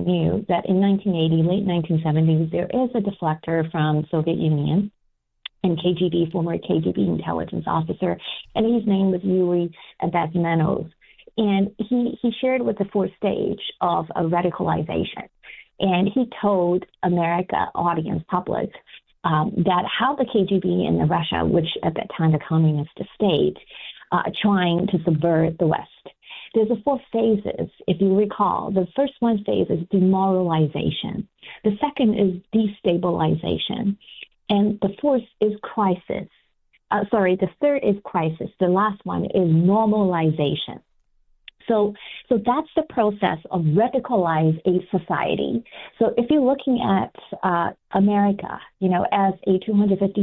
knew that in 1980, late 1970s, there is a deflector from Soviet Union and KGB, former KGB intelligence officer, and his name was Yuri Bezmenov. And he shared with the fourth stage of radicalization. And he told America audience, public, that how the KGB in Russia, which at that time the communist state, trying to subvert the West. There's a four phases, if you recall. The first one phase is demoralization. The second is destabilization. And the fourth is crisis. The third is crisis. The last one is normalization. So that's the process of radicalize a society. So if you're looking at America, as a 250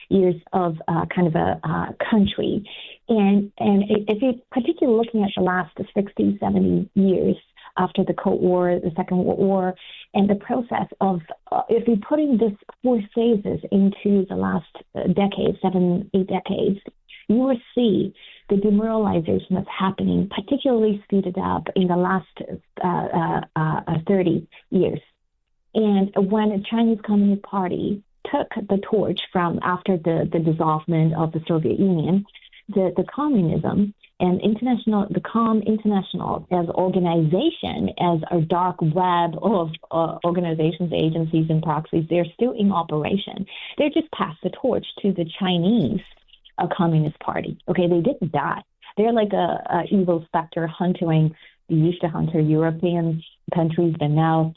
years of kind of a country, and if you're particularly looking at the last 60, 70 years after the Cold War, the Second World War, and the process of, if you're putting this four phases into the last decade, 7, 8 decades, you will see the demoralization that's happening, particularly speeded up in the last 30 years. And when the Chinese Communist Party took the torch from after the dissolvement of the Soviet Union, the communism and the Com International as organization, as a dark web of organizations, agencies, and proxies, they're still in operation. They just passed the torch to the Chinese Communist Party. Okay, they didn't die. They're like a evil specter hunting. They used to hunt European countries, but now,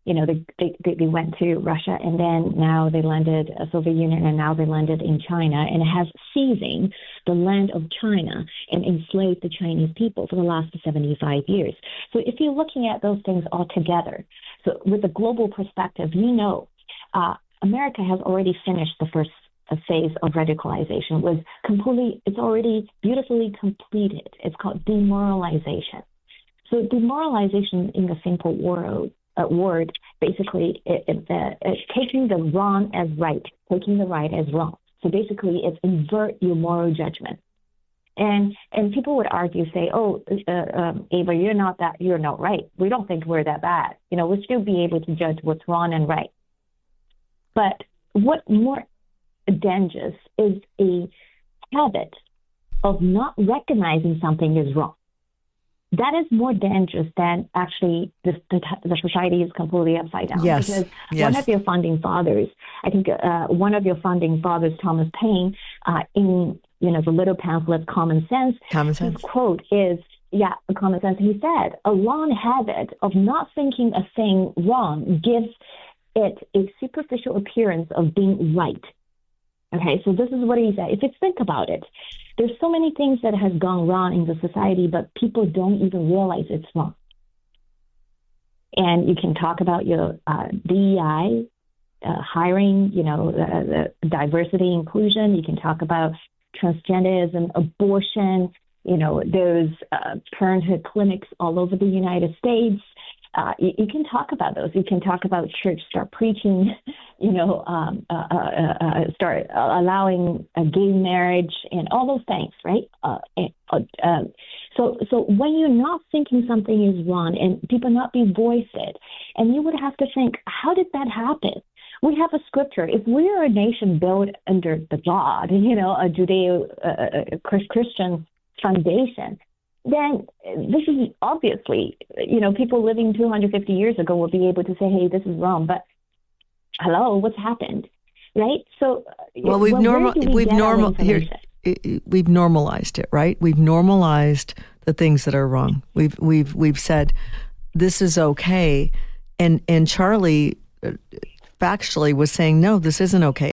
they went to Russia, and then now they landed Soviet Union, and now they landed in China, and has seizing the land of China and enslaved the Chinese people for the last 75 years. So if you're looking at those things all together, so with a global perspective, America has already finished the first phase of radicalization. It's already beautifully completed. It's called demoralization. So demoralization, in a simple word, basically it's taking the wrong as right, taking the right as wrong. So basically it's invert your moral judgment. And people would argue, say, Ava, you're not right. We don't think we're that bad. We'll still be able to judge what's wrong and right. But what more dangerous is a habit of not recognizing something is wrong. That is more dangerous than actually the society is completely upside down. Yes. Because yes. One of your founding fathers, Thomas Paine, in the little pamphlet Common Sense, his quote is, Common Sense. He said, a wrong habit of not thinking a thing wrong gives it a superficial appearance of being right. Okay, so this is what he said. If you think about it, there's so many things that have gone wrong in the society, but people don't even realize it's wrong. And you can talk about your DEI, hiring, the diversity, inclusion. You can talk about transgenderism, abortion, those parenthood clinics all over the United States. You can talk about those. You can talk about church start preaching, start allowing a gay marriage and all those things, right? So when you're not thinking something is wrong and people not be voiced it, and you would have to think, how did that happen? We have a scripture. If we are a nation built under the God, a Judeo-Christian foundation, then this is obviously, people living 250 years ago will be able to say, hey, this is wrong. But hello, what's happened? Right? So, well, we've normalized it, right? We've normalized the things that are wrong. We've said this is okay. And Charlie factually was saying, no, this isn't okay.